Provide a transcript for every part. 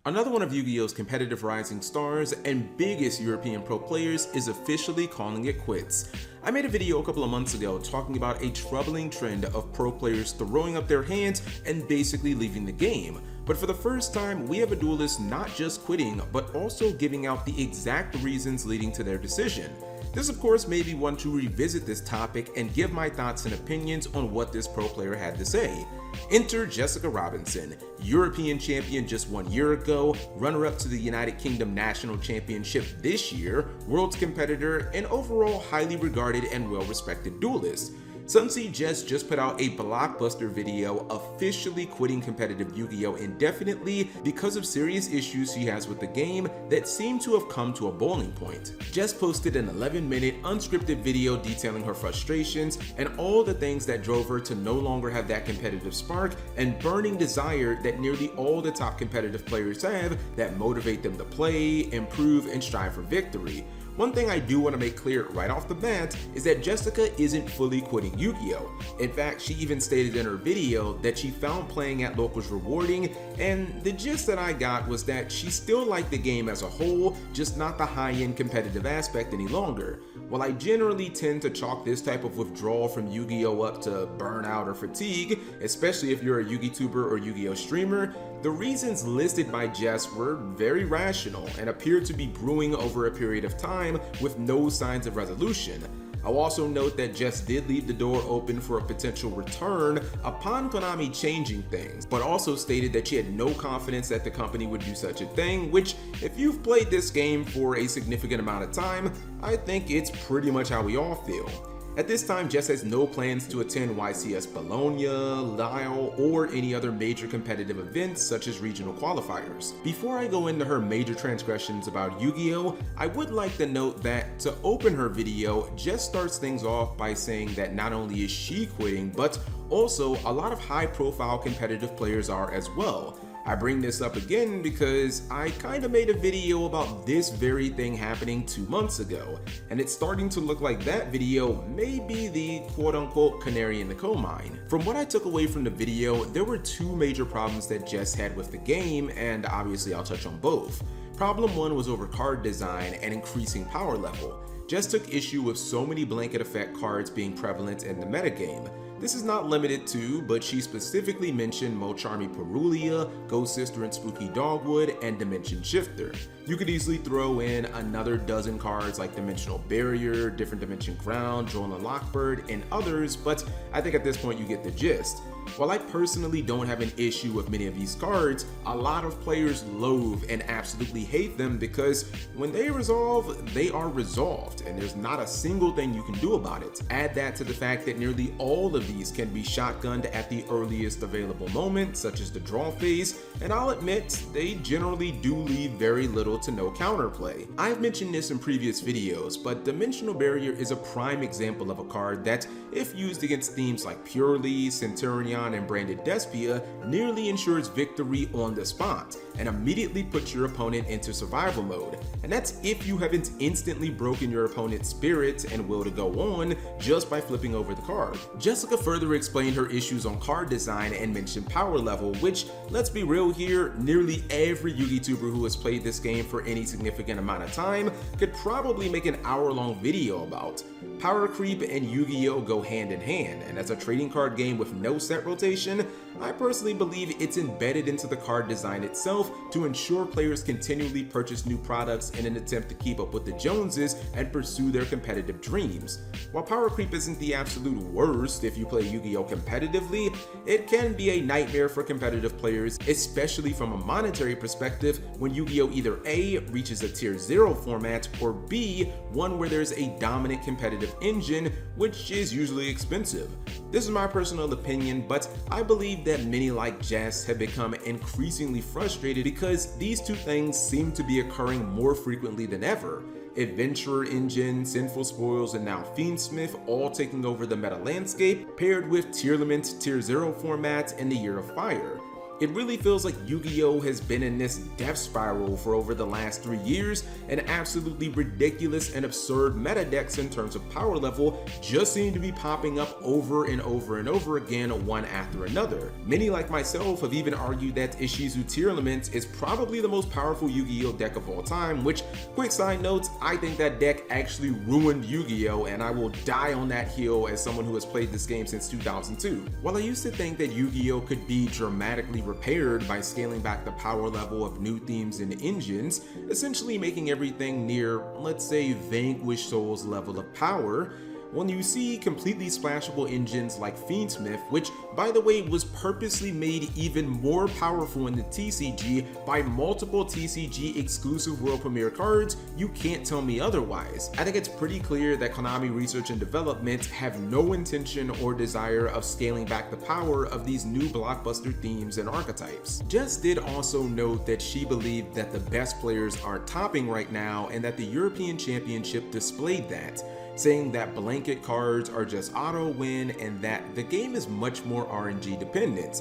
Another one of Yu-Gi-Oh's competitive rising stars and biggest European pro players is officially calling it quits. I made a video a couple of months ago talking about a troubling trend of pro players throwing up their hands and basically leaving the game. But for the first time, we have a duelist not just quitting, but also giving out the exact reasons leading to their decision. This of course made me want to revisit this topic and give my thoughts and opinions on what this pro player had to say. Enter Jessica Robinson, European champion just 1 year ago, runner-up to the United Kingdom National Championship this year, world's competitor, and overall highly regarded and well-respected duelist. Sunsi Jess just put out a blockbuster video officially quitting competitive Yu-Gi-Oh indefinitely because of serious issues she has with the game that seem to have come to a boiling point. Jess posted an 11-minute unscripted video detailing her frustrations and all the things that drove her to no longer have that competitive spark and burning desire that nearly all the top competitive players have that motivate them to play, improve, and strive for victory. One thing I do want to make clear right off the bat is that Jessica isn't fully quitting Yu-Gi-Oh! In fact, she even stated in her video that she found playing at locals rewarding, and the gist that I got was that she still liked the game as a whole, just not the high-end competitive aspect any longer. While I generally tend to chalk this type of withdrawal from Yu-Gi-Oh! Up to burnout or fatigue, especially if you're a Yu-Gi-Tuber or Yu-Gi-Oh! Streamer, the reasons listed by Jess were very rational and appeared to be brewing over a period of time with no signs of resolution. I'll also note that Jess did leave the door open for a potential return upon Konami changing things, but also stated that she had no confidence that the company would do such a thing, which, if you've played this game for a significant amount of time, I think it's pretty much how we all feel. At this time, Jess has no plans to attend YCS Bologna, Lille, or any other major competitive events such as regional qualifiers. Before I go into her major transgressions about Yu-Gi-Oh!, I would like to note that to open her video, Jess starts things off by saying that not only is she quitting, but also a lot of high-profile competitive players are as well. I bring this up again because I kinda made a video about this very thing happening 2 months ago, and it's starting to look like that video may be the quote-unquote canary in the coal mine. From what I took away from the video, there were two major problems that Jess had with the game, and obviously I'll touch on both. Problem one was over card design and increasing power level. Jess took issue with so many blanket effect cards being prevalent in the metagame. This is not limited to, but she specifically mentioned Mo Charmy Perulia, Ghost Sister and Spooky Dogwood, and Dimension Shifter. You could easily throw in another dozen cards like Dimensional Barrier, Different Dimension Ground, Joel and Lockbird, and others, but I think at this point you get the gist. While I personally don't have an issue with many of these cards, a lot of players loathe and absolutely hate them because when they resolve, they are resolved, and there's not a single thing you can do about it. Add that to the fact that nearly all of these can be shotgunned at the earliest available moment, such as the draw phase, and I'll admit, they generally do leave very little to no counterplay. I've mentioned this in previous videos, but Dimensional Barrier is a prime example of a card that, if used against themes like Purely, Centurion, and Branded Despia, nearly ensures victory on the spot and immediately puts your opponent into survival mode. And that's if you haven't instantly broken your opponent's spirit and will to go on just by flipping over the card. Jessica further explained her issues on card design and mentioned power level, which, let's be real here, nearly every Yu-Gi-Tuber who has played this game for any significant amount of time could probably make an hour-long video about. Power creep and Yu-Gi-Oh! Go hand in hand, and as a trading card game with no set rotation, I personally believe it's embedded into the card design itself to ensure players continually purchase new products in an attempt to keep up with the Joneses and pursue their competitive dreams. While power creep isn't the absolute worst if you play Yu-Gi-Oh! Competitively, it can be a nightmare for competitive players, especially from a monetary perspective when Yu-Gi-Oh! Either A, reaches a tier 0 format, or B, one where there's a dominant competitive engine, which is usually expensive. This is my personal opinion, but I believe that many like Jess have become increasingly frustrated because these two things seem to be occurring more frequently than ever. Adventurer Engine, Sinful Spoils, and now Fiendsmith all taking over the meta landscape, paired with Tier Lament Tier 0 format and the Year of Fire. It really feels like Yu-Gi-Oh has been in this death spiral for over the last 3 years, and absolutely ridiculous and absurd meta decks in terms of power level just seem to be popping up over and over and over again, one after another. Many like myself have even argued that Ishizu Tearlaments is probably the most powerful Yu-Gi-Oh deck of all time, which, quick side notes, I think that deck actually ruined Yu-Gi-Oh, and I will die on that hill as someone who has played this game since 2002. While I used to think that Yu-Gi-Oh could be dramatically repaired by scaling back the power level of new themes and engines, essentially making everything near, let's say, Vanquish Soul's level of power, when you see completely splashable engines like Fiendsmith, which by the way was purposely made even more powerful in the TCG by multiple TCG exclusive world premiere cards, you can't tell me otherwise. I think it's pretty clear that Konami Research and Development have no intention or desire of scaling back the power of these new blockbuster themes and archetypes. Jess did also note that she believed that the best players are topping right now and that the European Championship displayed that, saying that blanket cards are just auto win and that the game is much more RNG dependent.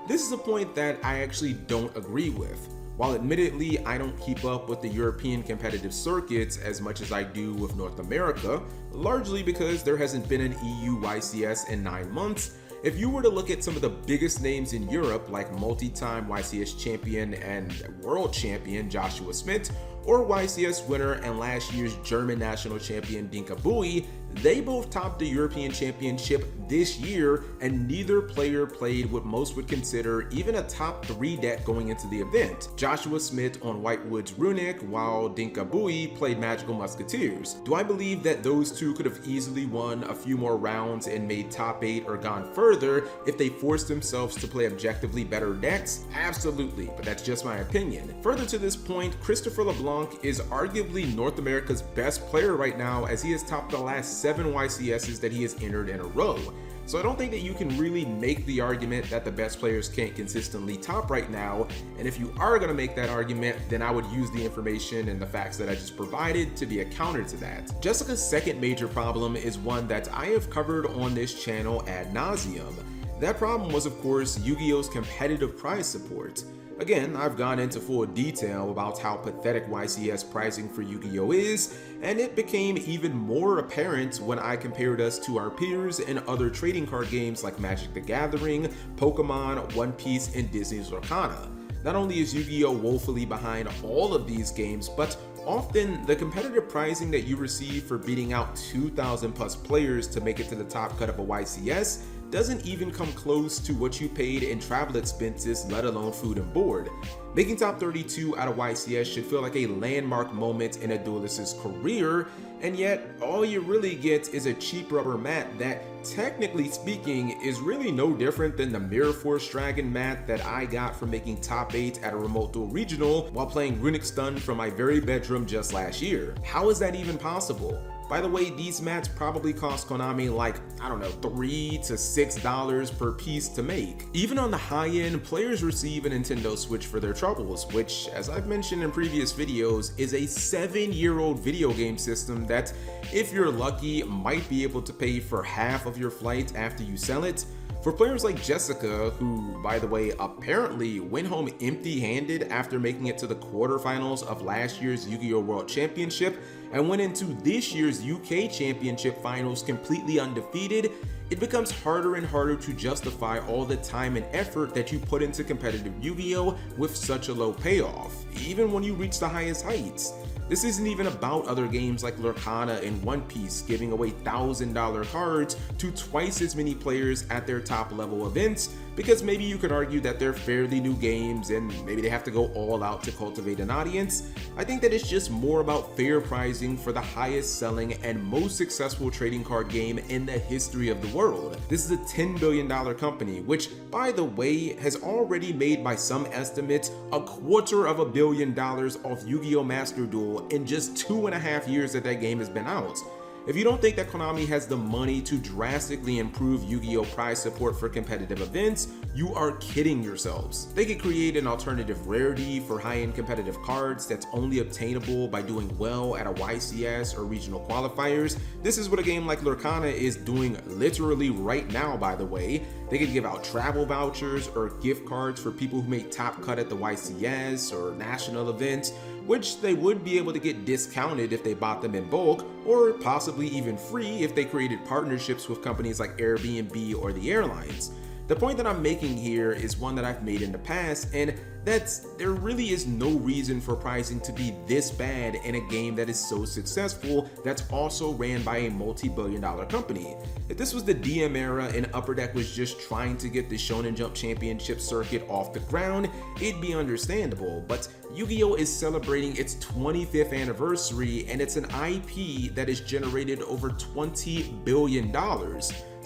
This is a point that I actually don't agree with. While admittedly I don't keep up with the European competitive circuits as much as I do with North America, largely because there hasn't been an EU YCS in 9 months, if you were to look at some of the biggest names in Europe like multi-time YCS champion and world champion Joshua Smith, or YCS winner and last year's German national champion Dinka Bui, they both topped the European Championship this year, and neither player played what most would consider even a top 3 deck going into the event. Joshua Smith on Whitewood's Runic, while Dinka Bui played Magical Musketeers. Do I believe that those two could have easily won a few more rounds and made top 8 or gone further if they forced themselves to play objectively better decks? Absolutely, but that's just my opinion. Further to this point, Christopher LeBlanc is arguably North America's best player right now, as he has topped the last 7 YCSs that he has entered in a row. So I don't think that you can really make the argument that the best players can't consistently top right now, and if you are going to make that argument, then I would use the information and the facts that I just provided to be a counter to that. Jessica's second major problem is one that I have covered on this channel ad nauseum. That problem was, of course, Yu-Gi-Oh's competitive prize support. Again, I've gone into full detail about how pathetic YCS pricing for Yu-Gi-Oh is, and it became even more apparent when I compared us to our peers in other trading card games like Magic the Gathering, Pokemon, One Piece, and Disney's Arcana. Not only is Yu-Gi-Oh woefully behind all of these games, but often the competitive pricing that you receive for beating out 2,000 plus players to make it to the top cut of a YCS doesn't even come close to what you paid in travel expenses, let alone food and board. Making top 32 out of YCS should feel like a landmark moment in a duelist's career, and yet all you really get is a cheap rubber mat that, technically speaking, is really no different than the Mirror Force Dragon mat that I got from making top 8 at a remote duel regional while playing Runic Stun from my very bedroom just last year. How is that even possible? By the way, these mats probably cost Konami like, I don't know, $3 to $6 per piece to make. Even on the high end, players receive a Nintendo Switch for their troubles, which, as I've mentioned in previous videos, is a 7-year-old video game system that, if you're lucky, might be able to pay for half of your flight after you sell it. For players like Jessica, who, by the way, apparently went home empty-handed after making it to the quarterfinals of last year's Yu-Gi-Oh! World Championship and went into this year's UK Championship finals completely undefeated, it becomes harder and harder to justify all the time and effort that you put into competitive Yu-Gi-Oh! With such a low payoff, even when you reach the highest heights. This isn't even about other games like Lurkana and One Piece giving away $1,000 cards to twice as many players at their top level events, because maybe you could argue that they're fairly new games and maybe they have to go all out to cultivate an audience. I think that it's just more about fair pricing for the highest selling and most successful trading card game in the history of the world. This is a $10 billion company, which, by the way, has already made, by some estimates, $250 million off Yu-Gi-Oh! Master Duel in just 2.5 years that that game has been out. If you don't think that Konami has the money to drastically improve Yu-Gi-Oh! Prize support for competitive events, you are kidding yourselves. They could create an alternative rarity for high-end competitive cards that's only obtainable by doing well at a YCS or regional qualifiers. This is what a game like Lurkana is doing literally right now, by the way. They could give out travel vouchers or gift cards for people who make top cut at the YCS or national events, which they would be able to get discounted if they bought them in bulk, or possibly even free if they created partnerships with companies like Airbnb or the airlines. The point that I'm making here is one that I've made in the past, and that's there really is no reason for pricing to be this bad in a game that is so successful that's also ran by a multi-billion-dollar company. If this was the DM era and Upper Deck was just trying to get the Shonen Jump Championship circuit off the ground, it'd be understandable, but Yu-Gi-Oh! Is celebrating its 25th anniversary, and it's an IP that has generated over $20 billion.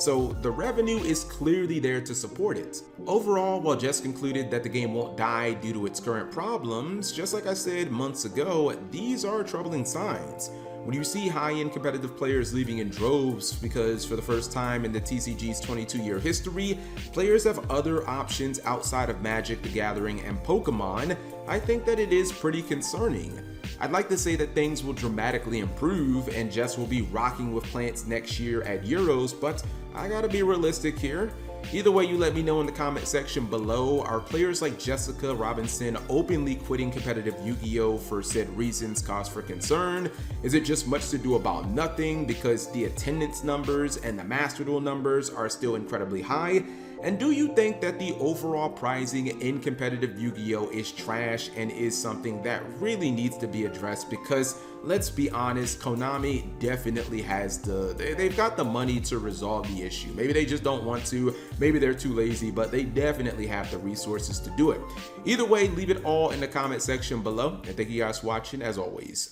So the revenue is clearly there to support it. Overall, while Jess concluded that the game won't die due to its current problems, just like I said months ago, these are troubling signs. When you see high-end competitive players leaving in droves because for the first time in the TCG's 22-year history, players have other options outside of Magic the Gathering and Pokemon, I think that it is pretty concerning. I'd like to say that things will dramatically improve and Jess will be rocking with Plants next year at Euros, but I gotta be realistic here. Either way, you let me know in the comment section below. Are players like Jessica Robinson openly quitting competitive Yu-Gi-Oh! For said reasons cause for concern? Is it just much to do about nothing because the attendance numbers and the Master Duel numbers are still incredibly high? And do you think that the overall pricing in competitive Yu-Gi-Oh! Is trash and is something that really needs to be addressed? Because let's be honest, Konami definitely has they've got the money to resolve the issue. Maybe they just don't want to, maybe they're too lazy, but they definitely have the resources to do it. Either way, leave it all in the comment section below, and thank you guys for watching as always.